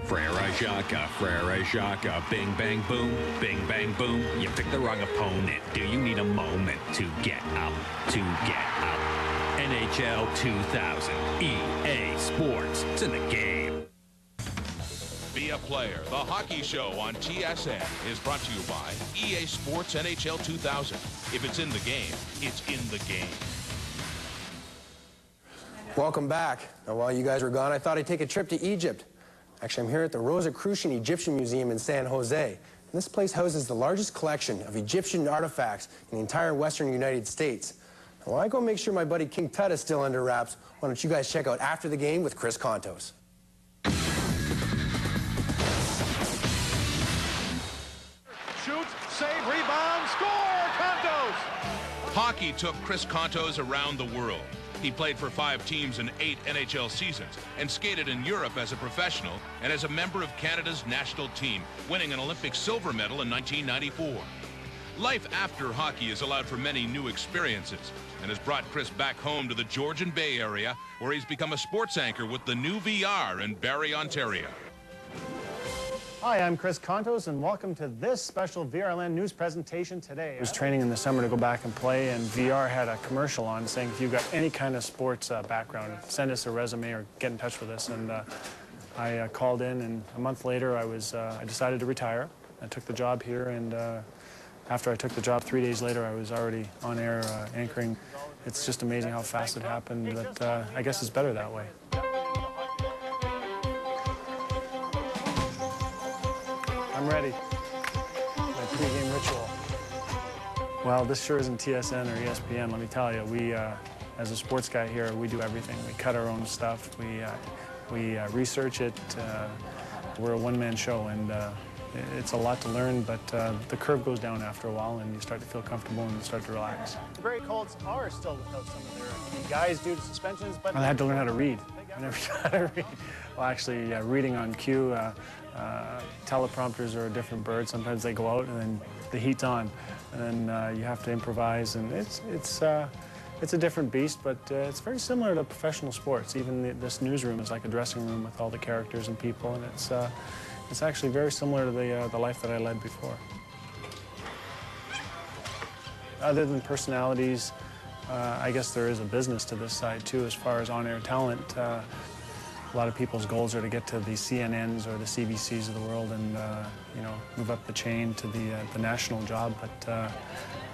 Frere Jacques, bing bang boom, bing bang boom. You picked the wrong opponent. Do you need a moment to get out? NHL 2000, EA Sports. It's in the game. Be a Player, the hockey show on TSN, is brought to you by EA Sports NHL 2000. If it's in the game, it's in the game. Welcome back. Now, while you guys were gone, I thought I'd take a trip to Egypt. Actually, I'm here at the Rosicrucian Egyptian Museum in San Jose. And this place houses the largest collection of Egyptian artifacts in the entire western United States. Now, while I go make sure my buddy King Tut is still under wraps, why don't you guys check out After the Game with Chris Kontos. Shoots, save, rebound, score! Kontos! Hockey took Chris Kontos around the world. He played for 5 teams in 8 NHL seasons and skated in Europe as a professional and as a member of Canada's national team, winning an Olympic silver medal in 1994. Life after hockey has allowed for many new experiences and has brought Chris back home to the Georgian Bay area, where he's become a sports anchor with the new VR in Barrie, Ontario. Hi, I'm Chris Kontos, and welcome to this special VRLN news presentation today. I was training in the summer to go back and play, and VR had a commercial on saying, if you've got any kind of sports background, send us a resume or get in touch with us. And I called in, and a month later, I decided to retire. I took the job here, and after I took the job, 3 days later, I was already on air anchoring. It's just amazing how fast it happened, but I guess it's better that way. I'm ready. My pregame ritual. Well, this sure isn't TSN or ESPN, let me tell you. We, as a sports guy here, we do everything. We cut our own stuff. We research it. We're a one-man show, and it's a lot to learn, but the curve goes down after a while, and you start to feel comfortable and you start to relax. The Barrie Colts are still without some of their key guys due to suspensions, but I had to learn how to read. I never knew how to read. Well, actually, reading on cue. Teleprompters are a different bird. Sometimes they go out and then the heat's on, and then you have to improvise, and it's a different beast, but it's very similar to professional sports. Even this newsroom is like a dressing room with all the characters and people, and it's actually very similar to the life that I led before. Other than personalities, I guess there is a business to this side too, as far as on-air talent. A lot of people's goals are to get to the CNNs or the CBCs of the world and you know, move up the chain to the national job. But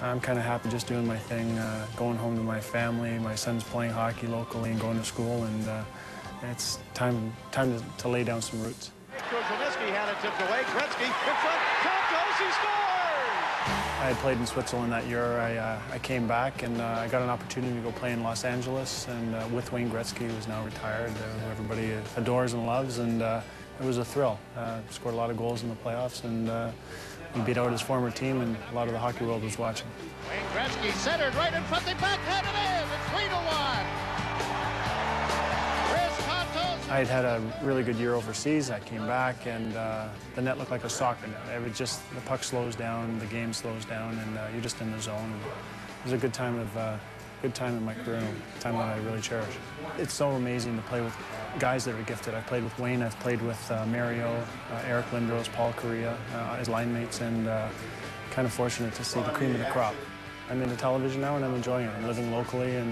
I'm kind of happy just doing my thing, going home to my family. My son's playing hockey locally and going to school, and it's time to lay down some roots. Kozelnicki had it tipped away. Gretzky in front. Kontos, he scores! I had played in Switzerland that year. I came back, and I got an opportunity to go play in Los Angeles, and with Wayne Gretzky, who's now retired, who everybody adores and loves, and it was a thrill. Scored a lot of goals in the playoffs, and he beat out his former team, and a lot of the hockey world was watching. Wayne Gretzky centered right in front. They backhand it in. It's 3-1. I had had a really good year overseas. I came back, and the net looked like a soccer net. It was just, the puck slows down, the game slows down, and you're just in the zone. And it was a good time in my career, and a time that I really cherish. It's so amazing to play with guys that are gifted. I've played with Wayne, I've played with Mario, Eric Lindros, Paul Correa as line mates, and kind of fortunate to see the cream of the crop. I'm into television now, and I'm enjoying it. I'm living locally, and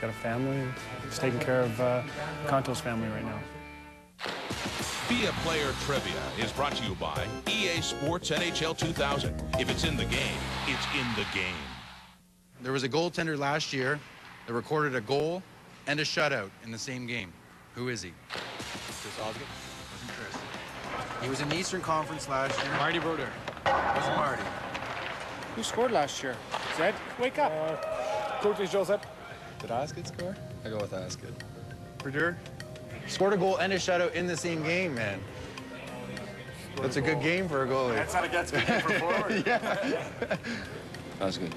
got a family, and just taking care of Kontos' family right now. Be a Player Trivia is brought to you by EA Sports NHL 2000. If it's in the game, it's in the game. There was a goaltender last year that recorded a goal and a shutout in the same game. Who is he? Chris Osgood? Wasn't Chris. He was in the Eastern Conference last year. Marty Brodeur. Wasn't Marty. Who scored last year? Zed, wake up. Curtis Joseph. Did Osgood score? I go with Osgood. Brodeur scored a goal and a shutout in the same game, man. That's a good game for a goalie. That's not a good game for forward. Yeah. Osgood.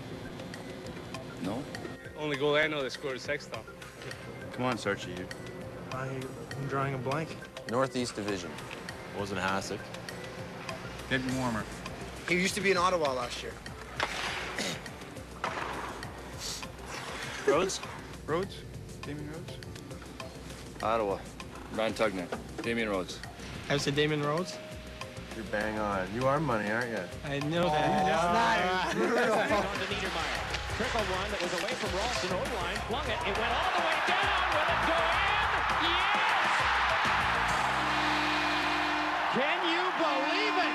No? Only goal I know that scored is Sexton. Come on, Sarchi. I'm drawing a blank. Northeast Division. Wasn't Hasek. Getting warmer. He used to be in Ottawa last year. Rhodes? Rhodes? Damien Rhodes? Ottawa. Brian Tugner. Damien Rhodes. House of Damon Rhodes. You're bang on. You are money, aren't you? I know that. On to Niedermeyer. Trickle one that was away from Ralston. O-line flung it. It went all the way down. Will it go in? Yes! Can you believe it?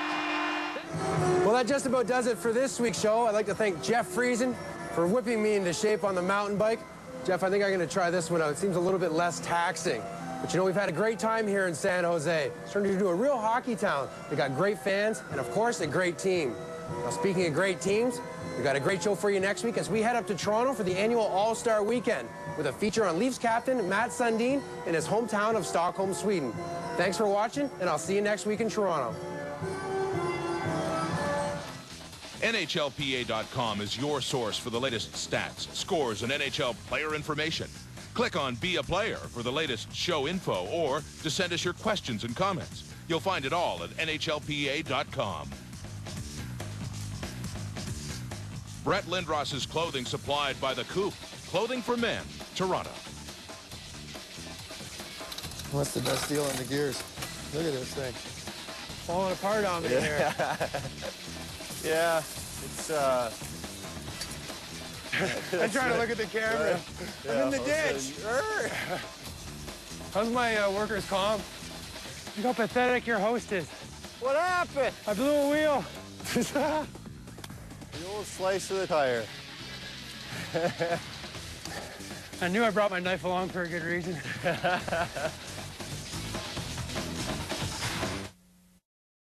Well, that just about does it for this week's show. I'd like to thank Jeff Friesen for whipping me into shape on the mountain bike. Jeff, I think I'm going to try this one out. It seems a little bit less taxing. But you know, we've had a great time here in San Jose. It's turned into a real hockey town. They got great fans and, of course, a great team. Now, speaking of great teams, we've got a great show for you next week as we head up to Toronto for the annual All-Star Weekend with a feature on Leafs captain Matt Sundin in his hometown of Stockholm, Sweden. Thanks for watching, and I'll see you next week in Toronto. NHLPA.com is your source for the latest stats, scores, and NHL player information. Click on Be a Player for the latest show info or to send us your questions and comments. You'll find it all at NHLPA.com. Brett Lindros's clothing supplied by The Coop. Clothing for Men, Toronto. What's the best deal on the gears? Look at this thing. Falling apart on me here. Yeah, it's I'm trying to look at the camera. I'm in the ditch. How's my workers' comp? Look how pathetic your host is. What happened? I blew a wheel. The old slice of the tire. I knew I brought my knife along for a good reason.